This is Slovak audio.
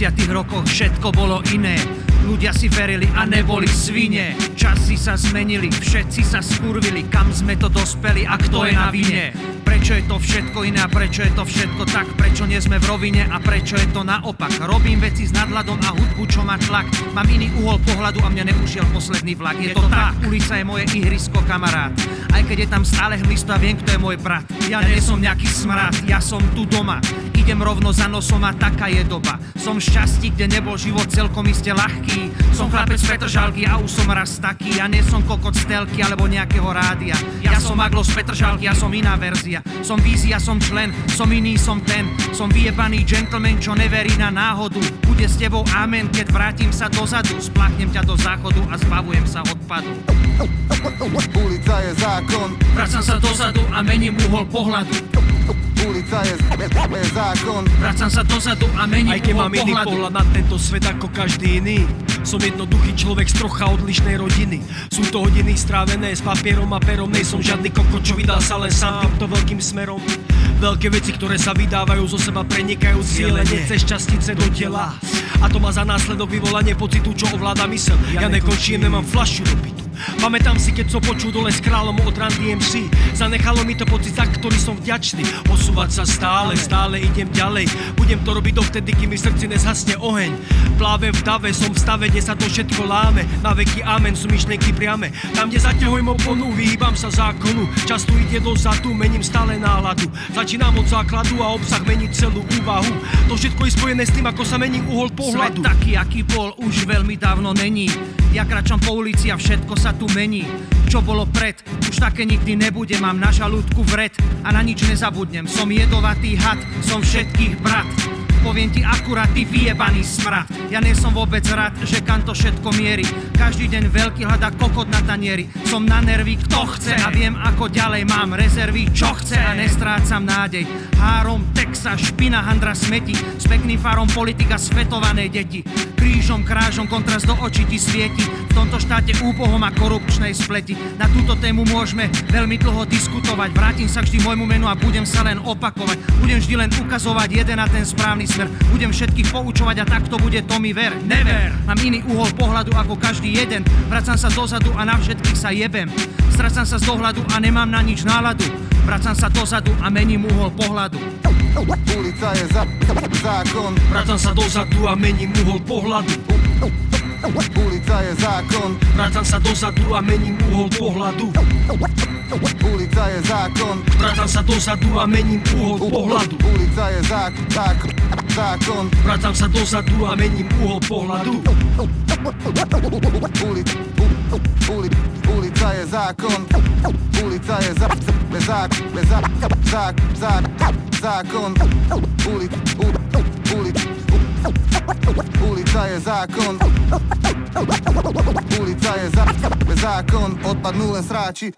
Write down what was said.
rokoch všetko bolo iné. Ľudia si verili a neboli svine. Časy sa zmenili, všetci sa skurvili. Kam sme to dospeli a kto je na vine? Prečo je to všetko iné a prečo je to všetko tak? Prečo nie sme v rovine a prečo je to naopak? Robím veci s nadhľadom a hudbu, čo má tlak. Mám iný uhol pohľadu a mňa neušiel posledný vlak. Je to tak, ulica je moje ihrisko, kamarát. Aj keď je tam stále hmlisto a viem, kto je môj brat. Ja nie som nejaký smrad, ja som tu doma. Idem rovno za nosom a taká je doba. Som šťastí, kde nebol život celkom iste ľahký. Som chlapec z Petržalky a už som raz taký. Ja nie som kokot z telky alebo nejakého rádia. Ja som Maglo z Petržalky, ja som iná verzia. Som vízia, som člen, som iný, som ten. Som vyjebaný gentleman, čo neverí na náhodu. Bude s tebou amen, keď vrátim sa dozadu. Spláchnem ťa do záchodu a zbavujem sa odpadu. Ulica je zákon. Vracam sa dozadu a mením uhol pohľadu. Ulica je zákon. Vracam sa dozadu a mením aj keď uhol mám iný pohľadu. pohľad na tento svet ako každý iný. Som jednoduchý človek z trocha odlišnej rodiny. Sú to hodiny strávené s papierom a perom. Nej som žiadny kokot, čo vydal sa len sám týmto veľkým smerom. Veľké veci, ktoré sa vydávajú, zo seba prenikajú cieľene cez častice do tela. A to má za následok vyvolanie pocitu, čo ovláda mysel. Ja nekončím, nemám fľašu do bytu. Pamätám si, keď som počul dole s kráľom od Run DMC. Zanechalo mi to pocit, za ktorý som vďačný. Posúvať sa stále idem ďalej. Budem to robiť dovtedy, kým mi v srdci nezhasne oheň. Plávem v dave, som v stave, kde sa to všetko láme. Na veky amen, sú myšlienky priame. Tam, kde zaťahujem oponu, vyhýbam sa zákonu. Čas tu ide dozadu, mením stále náladu. Začínam od základu a obsah mení celú úvahu. To všetko je spojené s tým, ako sa mení uhol pohľadu. Svet taký, aký bol, už veľmi dávno není. Ja kráčam po ulici a všetko sa tu mení. Čo bolo pred, už také nikdy nebude. Mám na žalúdku vred a na nič nezabudnem. Som jedovatý had, som všetkých brat. Poviem ti akurát, ty vyjebaný smrad. Ja nie som vôbec rád, že kam to všetko mierí. Každý deň veľký hľadá kokot na tanieri. Som na nervy, kto chce a viem ako ďalej. Mám rezervy, čo chce a nestrácam nádej. Három, Texas, špina, handra, smeti. S pekným farom politika, svetované deti. Krížom, krážom, kontrast do očí ti svieti. V tomto štáte úbohom a korupčnej spleti. Na túto tému môžeme veľmi dlho diskutovať. Vrátim sa vždy môjmu menu a budem sa len opakovať. Budem vždy len ukazovať jeden na ten správny smer. Budem všetkých poučovať a takto bude, to mi ver. Never! Mám iný uhol pohľadu ako každý jeden. Vracam sa dozadu a na všetkých sa jebem. Stracam sa z dohľadu a nemám na nič náladu. Vracam sa dozadu a mením uhol pohľadu. Ulica je zákon. Vracam sa dozadu a mením uhol pohľadu. Ulica je zákon. Vracam sa dozadu a mením uhol pohľadu. Ulica je zákon. Vracam sa dozadu a mením uhol pohľadu. Ulica je zákon. Vracam sa dozadu a mením uhol pohľadu. Ulica je zákon. Ulica je zákon. Ulica je zákon. Ulica je zákon. Odpadnú len sráči.